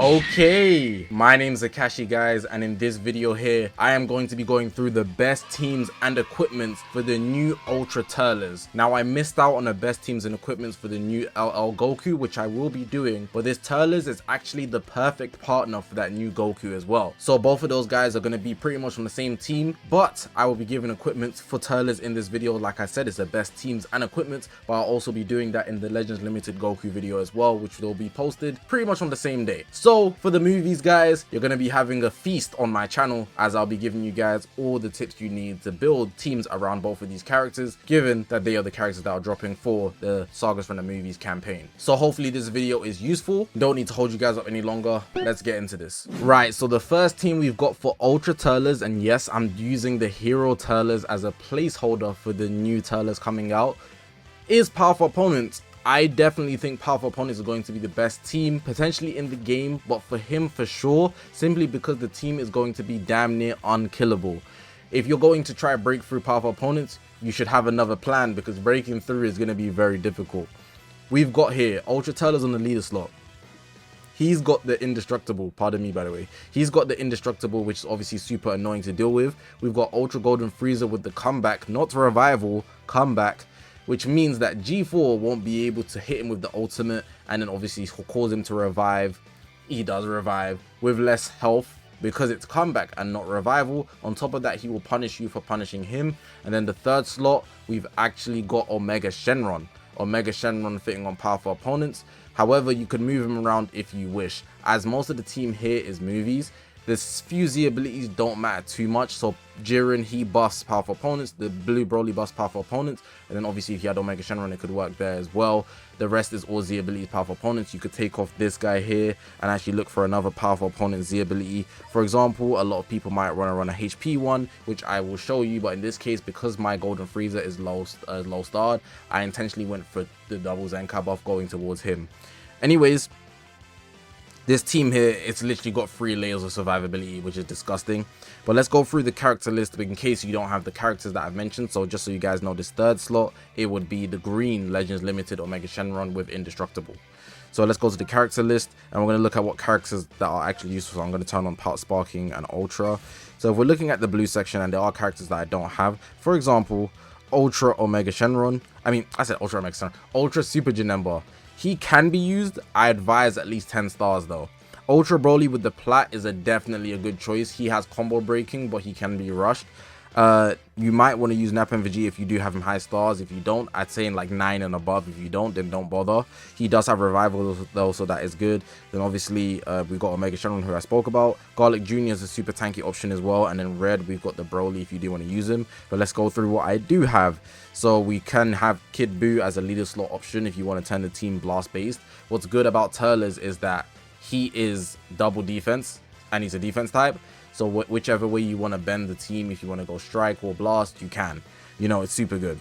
Okay, my name's Zakashi, guys, and in this video here I am going to be going through the best teams and equipments for the new Ultra Turles. Now I missed out on the best teams and equipments for the new LL Goku, which I will be doing, but this Turles is actually the perfect partner for that new Goku as well. So both of those guys are going to be pretty much from the same team, but I will be giving equipment for Turles in this video. Like I said, it's the best teams and equipment, but I'll also be doing that in the Legends Limited Goku video as well, which will be posted pretty much on the same day. So for the movies, guys, you're going to be having a feast on my channel, as I'll be giving you guys all the tips you need to build teams around both of these characters, given that they are the characters that are dropping for the Sagas from the Movies campaign. So hopefully this video is useful. Don't need to hold you guys up any longer. Let's get into this. Right, so the first team we've got for Ultra Turles, and yes, I'm using the Hero Turles as a placeholder for the new Turles coming out, is Powerful Opponents. I definitely think Powerful Opponents are going to be the best team potentially in the game, but for him for sure, simply because the team is going to be damn near unkillable. If you're going to try break through Powerful Opponents, you should have another plan, because breaking through is going to be very difficult. We've got here Ultra Turles on the leader slot. He's got the indestructible, pardon me by the way, he's got the indestructible, which is obviously super annoying to deal with. We've got Ultra Golden Frieza with the comeback, not revival, comeback, which means that G4 won't be able to hit him with the ultimate, and then obviously cause him to revive. He does revive with less health because it's comeback and not revival. On top of that, he will punish you for punishing him. And then the third slot, we've actually got Omega Shenron. Omega Shenron fitting on Powerful Opponents. However, you could move him around if you wish, as most of the team here is movies. The few Z abilities don't matter too much, so Jiren, he buffs Powerful Opponents, the blue Broly buffs Powerful Opponents, and then obviously if you had Omega Shenron, it could work there as well. The rest is all Z abilities, Powerful Opponents. You could take off this guy here and actually look for another Powerful Opponent Z ability. For example, a lot of people might want to run a HP one, which I will show you, but in this case, because my Golden Frieza is low starred, I intentionally went for the double Zenkai buff going towards him. Anyways, this team here, it's literally got 3 layers of survivability, which is disgusting. But let's go through the character list in case you don't have the characters that I've mentioned. So just so you guys know, this third slot, it would be the green Legends Limited Omega Shenron with Indestructible. So let's go to the character list, and we're going to look at what characters that are actually useful. So I'm going to turn on Part Sparking and Ultra. So if we're looking at the blue section, and there are characters that I don't have, for example, Ultra Omega Shenron. I said Ultra Omega Shenron. Ultra Super Janemba. He can be used. I advise at least 10 stars though. Ultra Broly with the plat is definitely a good choice. He has combo breaking, but he can be rushed. You might want to use Nappa and Vegeta if you do have him high stars. If you don't, I'd say in like 9 and above. If you don't, then don't bother. He does have revival though, so that is good. Then obviously we've got Omega Shenron, who I spoke about. Garlic Jr. is a super tanky option as well. And then red, we've got the Broly if you do want to use him. But let's go through what I do have. So we can have Kid Buu as a leader slot option if you want to turn the team blast based. What's good about Turles is that he is double defense and he's a defense type. So whichever way you want to bend the team, if you want to go strike or blast, you can. You know, it's super good.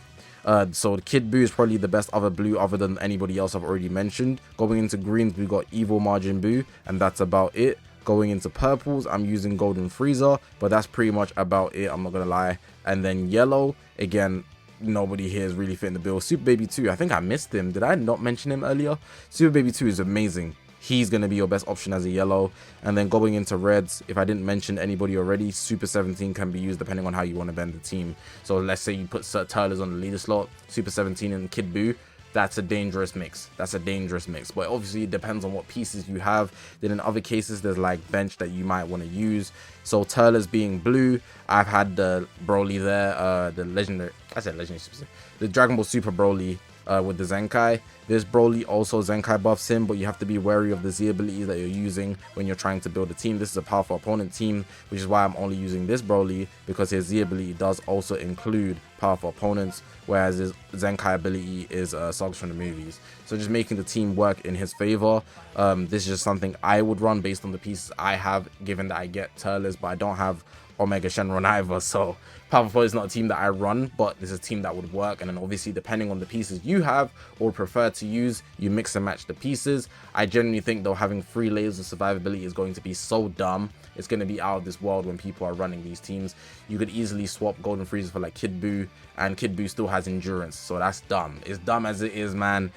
So Kid Buu is probably the best other blue other than anybody else I've already mentioned. Going into greens, we got Evil Majin Buu, and that's about it. Going into purples, I'm using Golden Frieza, but that's pretty much about it, I'm not gonna lie. And then yellow, again, nobody here is really fitting the bill. Super Baby 2, I think I missed him. Did I not mention him earlier? Super Baby 2 is amazing. He's going to be your best option as a yellow. And then going into reds, if I didn't mention anybody already, Super 17 can be used depending on how you want to bend the team. So let's say you put Turles on the leader slot, Super 17 and Kid Buu. That's a dangerous mix. That's a dangerous mix. But obviously it depends on what pieces you have. Then in other cases, there's like bench that you might want to use. So Turles being blue, I've had the Broly there, the legendary, the Dragon Ball Super Broly with the Zenkai. This Broly also Zenkai buffs him, but you have to be wary of the Z abilities that you're using when you're trying to build a team. This is a Powerful Opponent team, which is why I'm only using this Broly, because his Z ability does also include Powerful Opponents, whereas his Zenkai ability is Sagas from the Movies. So just making the team work in his favor. This is just something I would run based on the pieces I have, given that I get Turles, but I don't have Omega Shenron either, so Powerful is not a team that I run, but this is a team that would work. And then obviously depending on the pieces you have or prefer to use, you mix and match the pieces. I genuinely think though having 3 layers of survivability is going to be so dumb. It's going to be out of this world when people are running these teams. You could easily swap Golden Frieza for like Kid Buu, and Kid Buu still has endurance, so that's dumb. It's dumb as it is, man.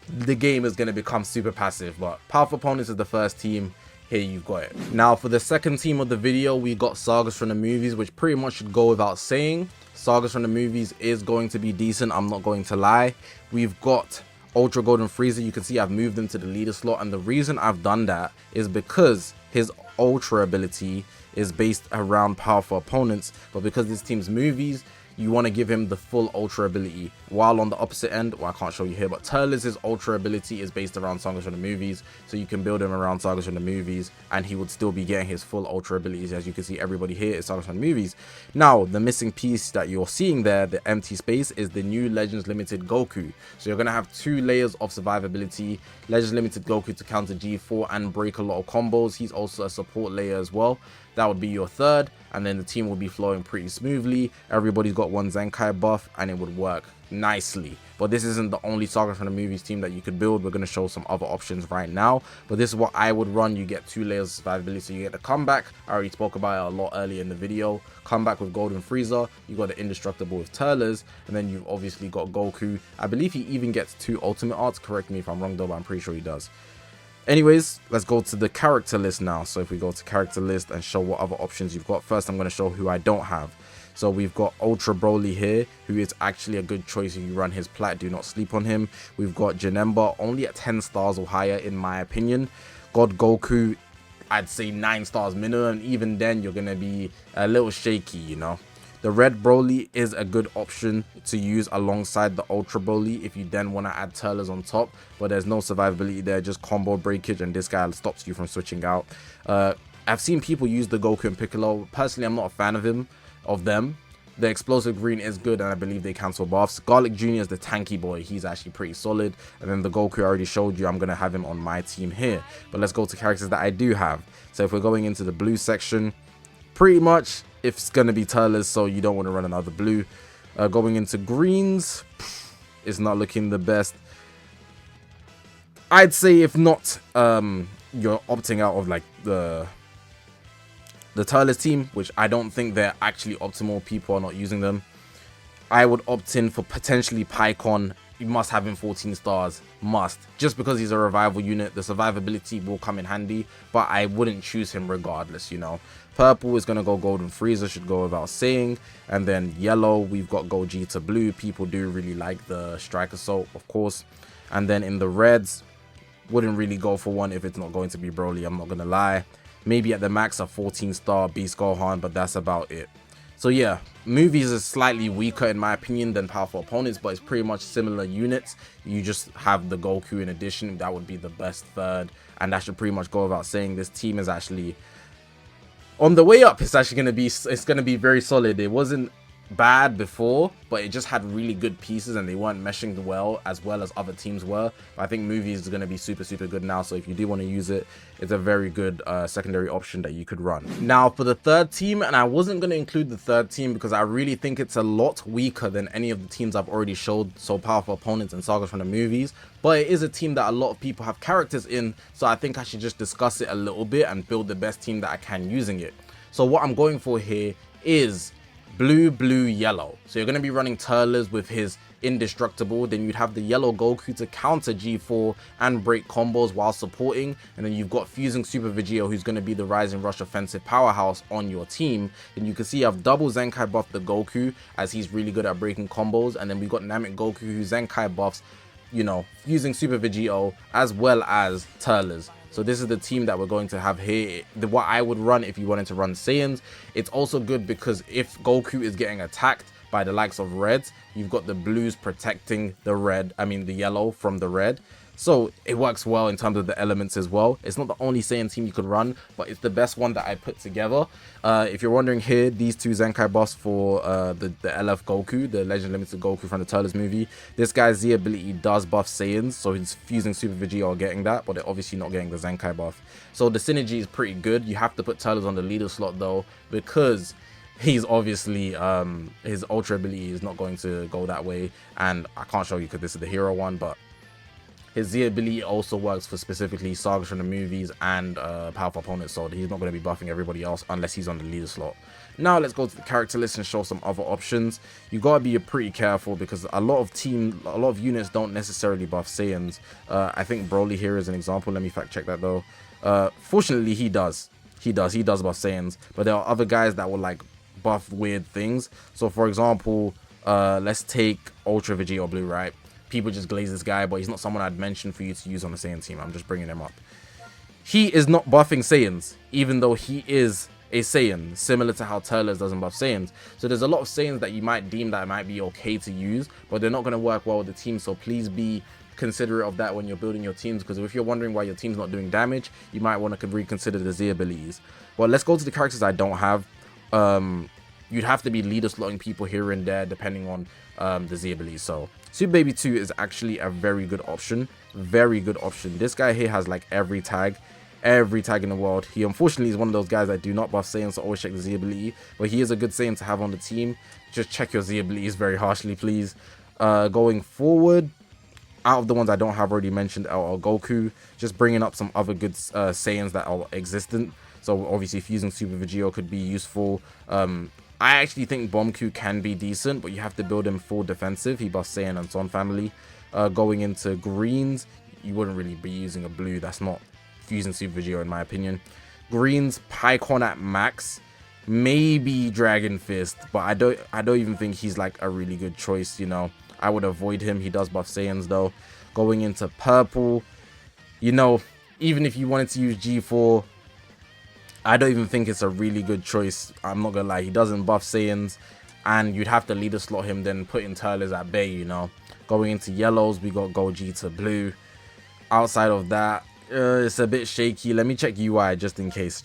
The game is going to become super passive, but Powerful Opponents is the first team. here you've got it. Now for the second team of the video, we got Sagas from the movies, which pretty much should go without saying. Sagas from the movies is going to be decent, I'm not going to lie. We've got Ultra Golden Frieza. You can see I've moved him to the leader slot, and the reason I've done that is because his Ultra ability is based around powerful opponents, but because this team's movies, you want to give him the full Ultra ability. While on the opposite end, well, I can't show you here, but Turles' Ultra ability is based around Sagas from the movies, so you can build him around Sagas from the movies, and he would still be getting his full Ultra abilities. As you can see, everybody here is Sagas from the movies. Now, the missing piece that you're seeing there, the empty space, is the new Legends Limited Goku. So you're going to have 2 layers of survivability. Legends Limited Goku to counter G4 and break a lot of combos. He's also a support layer as well. That would be your third, and then the team will be flowing pretty smoothly. Everybody's got one Zenkai buff, and it would work nicely. But this isn't the only Saga from the movies team that you could build. We're going to show some other options right now, but this is what I would run. You get 2 layers of survivability, so you get the comeback. I already spoke about it a lot earlier in the video. Comeback with Golden Frieza, you got the indestructible with Turles, and then you've obviously got Goku. I believe he even gets 2 ultimate arts. Correct me if I'm wrong though, but I'm pretty sure he does. Anyways, let's go to the character list now. So if we go to character list and show what other options you've got, first I'm going to show who I don't have. So we've got Ultra Broly here, who is actually a good choice if you run his plat. Do not sleep on him. We've got Janemba, only at 10 stars or higher in my opinion. God Goku, I'd say 9 stars minimum. Even then, you're going to be a little shaky, you know. The Red Broly is a good option to use alongside the Ultra Broly if you then want to add Turles on top, but there's no survivability there, just combo breakage, and this guy stops you from switching out. I've seen people use the Goku and Piccolo. Personally, I'm not a fan of them. The Explosive Green is good, and I believe they cancel buffs. Garlic Jr. is the tanky boy. He's actually pretty solid. And then the Goku I already showed you, I'm going to have him on my team here. But let's go to characters that I do have. So if we're going into the blue section, pretty much it's going to be Turles, so you don't want to run another blue. Going into greens, it's not looking the best. I'd say if not, you're opting out of like the Turles team, which I don't think they're actually optimal. People are not using them. I would opt in for potentially Pycon. You must have him 14 stars, must, just because he's a revival unit. The survivability will come in handy, but I wouldn't choose him regardless, you know. Purple is going to go Golden Frieza, should go without saying. And then yellow, we've got Gogeta blue. People do really like the Strike Assault, of course. And then in the reds, wouldn't really go for one if it's not going to be Broly, I'm not going to lie. Maybe at the max a 14-star Beast Gohan, but that's about it. So yeah, movies is slightly weaker in my opinion than powerful opponents, but it's pretty much similar units. You just have the Goku in addition. That would be the best third, and that should pretty much go without saying. This team is actually on the way up. It's actually going to be very solid. It wasn't bad before, but it just had really good pieces and they weren't meshing well as other teams were. But I think movies is going to be super good now, so if you do want to use it, it's a very good secondary option that you could run. Now for the third team, and I wasn't going to include the third team because I really think it's a lot weaker than any of the teams I've already showed, so powerful opponents and Sagas from the movies, but it is a team that a lot of people have characters in, so I think I should just discuss it a little bit and build the best team that I can using it. So what I'm going for here is blue, yellow. So you're going to be running Turles with his indestructible, then you'd have the yellow Goku to counter G4 and break combos while supporting, and then you've got fusing Super Vegeta, who's going to be the Rising Rush offensive powerhouse on your team. And you can see I've double Zenkai buffed the Goku as he's really good at breaking combos, and then we've got Namek Goku who Zenkai buffs, you know, fusing Super Vegeta as well as Turles. So this is the team that we're going to have here. What I would run if you wanted to run Saiyans. It's also good because if Goku is getting attacked by the likes of reds, you've got the blues protecting the yellow from the red. So it works well in terms of the elements as well. It's not the only Saiyan team you could run, but it's the best one that I put together. If you're wondering here, these two Zenkai buffs for the LF Goku, the Legend Limited Goku from the Turles movie. This guy's Z ability does buff Saiyans, so he's fusing Super Vegeta or getting that, but they're obviously not getting the Zenkai buff. So the synergy is pretty good. You have to put Turles on the leader slot though, because he's obviously his ultra ability is not going to go that way, and I can't show you because this is the hero one, but his Z ability also works for specifically Sagas from the movies and powerful opponents, so he's not going to be buffing everybody else unless he's on the leader slot. Now let's go to the character list and show some other options. You gotta be pretty careful because a lot of units don't necessarily buff Saiyans. I think Broly here is an example. Let me fact check that though. Fortunately, he does buff Saiyans, but there are other guys that will like buff weird things. So for example, let's take Ultra Vegeta Blue, right? People just glaze this guy, but he's not someone I'd mention for you to use on a Saiyan team. I'm just bringing him up. He is not buffing Saiyans, even though he is a Saiyan, similar to how Turles doesn't buff Saiyans. So there's a lot of Saiyans that you might deem that might be okay to use, but they're not going to work well with the team. So please be considerate of that when you're building your teams, because if you're wondering why your team's not doing damage, you might want to reconsider the Z abilities. Well, let's go to the characters I don't have. You'd have to be leader slotting people here and there depending on the Z abilities. So Super Baby 2 is actually a very good option. Very good option. This guy here has like every tag in the world. He unfortunately is one of those guys that do not buff Saiyans, so always check the Z ability, but he is a good Saiyan to have on the team. Just check your Z abilities very harshly, please. Going forward, out of the ones I don't have already mentioned, LL Goku, just bringing up some other good Saiyans that are existent. So obviously fusing Super Vegeta could be useful. I actually think Bomku can be decent, but you have to build him full defensive. He buffs Saiyan and Son family. Going into greens, you wouldn't really be using a blue. That's not fusing Super Vegeta in my opinion. Greens, Pycon at max, maybe Dragon Fist, but I don't even think he's like a really good choice, you know. I would avoid him. He does buff Saiyans though. Going into purple, you know, even if you wanted to use G4, I don't even think it's a really good choice. I'm not gonna lie, he doesn't buff Saiyans, and you'd have to leader slot him, then put in Turles at bay, you know. Going into yellows, we got Goji to blue. Outside of that, it's a bit shaky. Let me check UI just in case.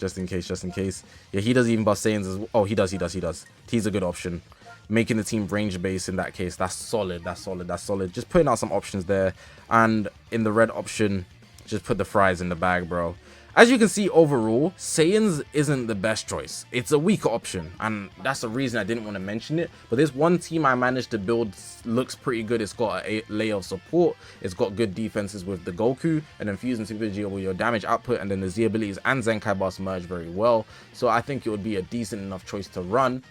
Yeah, he doesn't even buff Saiyans as well. Oh, he does. He's a good option. Making the team range base in that case, that's solid. Just putting out some options there. And in the red option, just put the fries in the bag, bro. As you can see, overall, Saiyans isn't the best choice. It's a weaker option, and that's the reason I didn't want to mention it. But this one team I managed to build looks pretty good. It's got a layer of support. It's got good defenses with the Goku, and then fusing Super Vegeta with your damage output, and then the Z abilities and Zenkai Boss merge very well. So I think it would be a decent enough choice to run,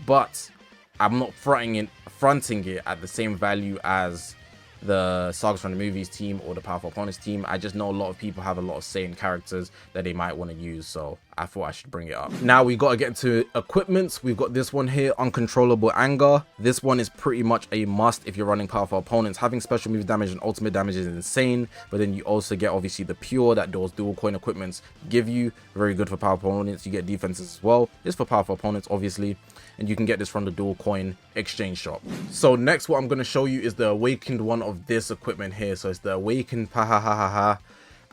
but I'm not fronting it at the same value as the Sagas from the Movies team or the Powerful Opponents team. I just know a lot of people have a lot of Saiyan characters that they might want to use, so I thought I should bring it up. Now we got to get to equipments. We've got this one here, Uncontrollable Anger. This one is pretty much a must if you're running Powerful Opponents. Having special move damage and ultimate damage is insane, but then you also get obviously the pure that those dual coin equipments give you. Very good for Powerful Opponents. You get defenses as well. It's for Powerful Opponents obviously, and you can get this from the dual coin exchange shop. So next, what I'm going to show you is the awakened one of this equipment here. So it's the awakened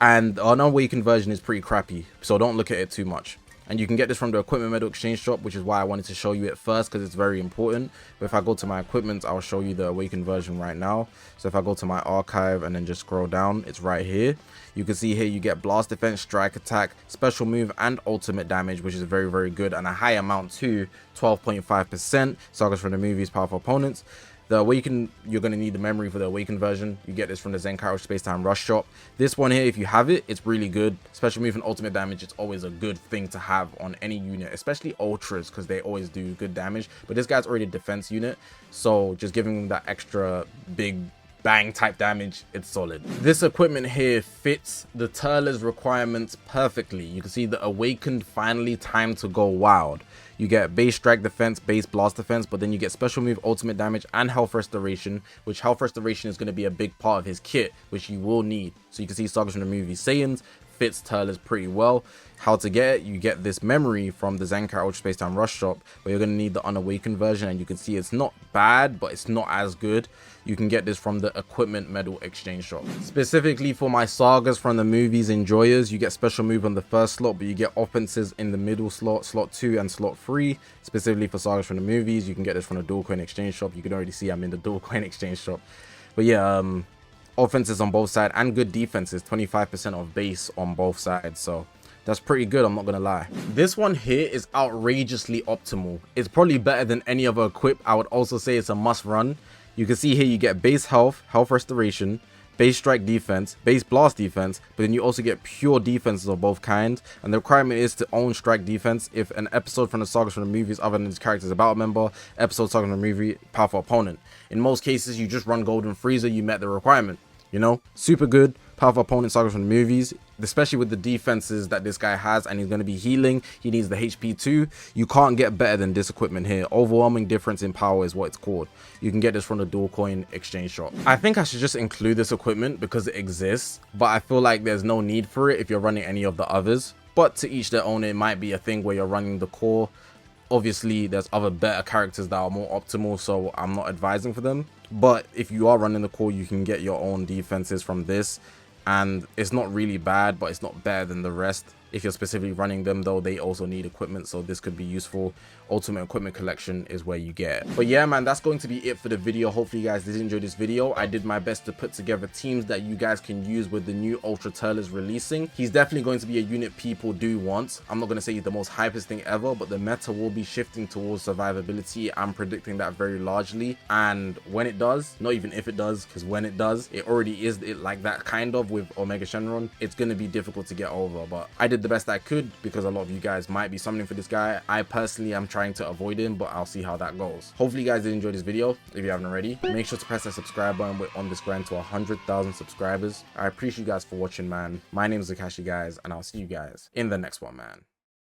and our unawakened version is pretty crappy, so don't look at it too much. And you can get this from the equipment medal exchange shop, which is why I wanted to show you it first, because it's very important. But if I go to my equipment, I'll show you the awakened version right now. So if I go to my archive and then just scroll down, it's right here. You can see here you get blast defense, strike attack, special move, and ultimate damage, which is very, very good, and a high amount too, 12.5%. Sagas from the Movies, Powerful Opponents. The Awaken, you're going to need the memory for the Awakened version. You get this from the Zenkai Space Time Rush shop. This one here, if you have it, it's really good. Special move and ultimate damage, it's always a good thing to have on any unit, especially Ultras, because they always do good damage. But this guy's already a defense unit, so just giving him that extra big bang type damage, it's solid. This equipment here fits the Turles requirements perfectly. You can see the Awakened finally time to go wild. You get base strike defense, base blast defense, but then you get special move, ultimate damage, and health restoration, which health restoration is going to be a big part of his kit, which you will need. So you can see Sagas from the Movie Saiyans fits Turles pretty well. How to get it? You get this memory from the Zenkai Ultra Space Time Rush shop, but you're going to need the unawakened version, and you can see it's not bad, but it's not as good. You can get this from the equipment medal exchange shop. Specifically for my Sagas from the Movies enjoyers, you get special move on the first slot, but you get offenses in the middle slot, slot 2 and slot 3. Specifically for Sagas from the Movies, you can get this from the dual coin exchange shop. You can already see I'm in the dual coin exchange shop. But yeah, offenses on both sides and good defenses, 25% of base on both sides, so that's pretty good, I'm not gonna lie. This one here is outrageously optimal. It's probably better than any other equip. I would also say it's a must run. You can see here you get base health, health restoration, base strike defense, base blast defense, but then you also get pure defenses of both kinds, and the requirement is to own strike defense. If an episode from the Sagas from the Movies other than this character is about a member, episode Sagas from the Movie, Powerful Opponent. In most cases, you just run Golden Frieza, you met the requirement. You know, super good. Powerful Opponent Sagas from the Movies. especially with the defenses that this guy has, and he's going to be healing. He needs the HP too. You can't get better than this equipment here. Overwhelming difference in power is what it's called. You can get this from the dual coin exchange shop. I think I should just include this equipment because it exists, but I feel like there's no need for it if you're running any of the others. But to each their own, it might be a thing where you're running the core. Obviously, there's other better characters that are more optimal, so I'm not advising for them. But if you are running the core, you can get your own defenses from this, and it's not really bad, but it's not better than the rest. If you're specifically running them though, they also need equipment, so this could be useful. Ultimate equipment collection is where you get it. But yeah, man, that's going to be it for the video. Hopefully you guys did enjoy this video. I did my best to put together teams that you guys can use with the new Ultra Turles releasing. He's definitely going to be a unit people do want. I'm not going to say he's the most hypest thing ever, but the meta will be shifting towards survivability. I'm predicting that very largely, and when it does, not even if it does, because when it does, it already is like that kind of with Omega Shenron. It's going to be difficult to get over, but I did the best I could because a lot of you guys might be summoning for this guy. I personally am trying to avoid him, but I'll see how that goes. Hopefully you guys did enjoy this video. If you haven't already, make sure to press that subscribe button. We're on this grind to 100,000 subscribers. I appreciate you guys for watching, man. My name is Zakashi, guys, and I'll see you guys in the next one, man.